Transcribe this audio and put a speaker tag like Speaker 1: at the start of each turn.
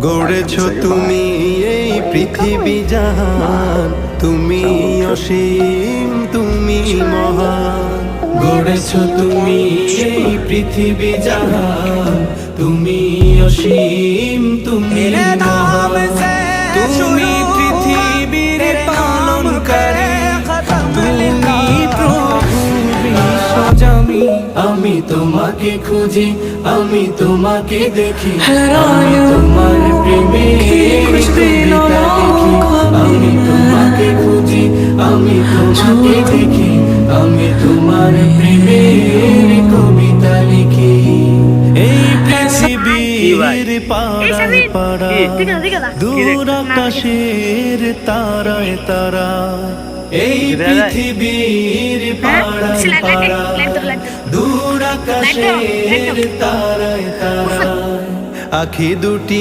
Speaker 1: গড়েছো তুমি এই পৃথিবী জাহান, তুমি অসীম তুমি মহান। গড়েছো তুমি এই পৃথিবী জাহান, তুমি অসীম তুমি মহান। তুমি পৃথিবীর পালনকারী, তুমি প্রভু বিশ্বজামি। আমি তোমাকে খুঁজি, আমি তোমাকে দেখি, আমি তোমার প্রেমে কবিতা লিখি। আমি তোমাকে খুঁজি, আমি তোমাকে দেখি, আমি তোমার প্রেমে কবিতা লিখি। এই পৃথিবীর পাড়ায় পাড়ায়, দূর আকাশের তারায় তারায়, এই পৃথিবীর পাড়ায় পাড়ায়, দূর আকাশের তারায় তারায়, আখি দুটি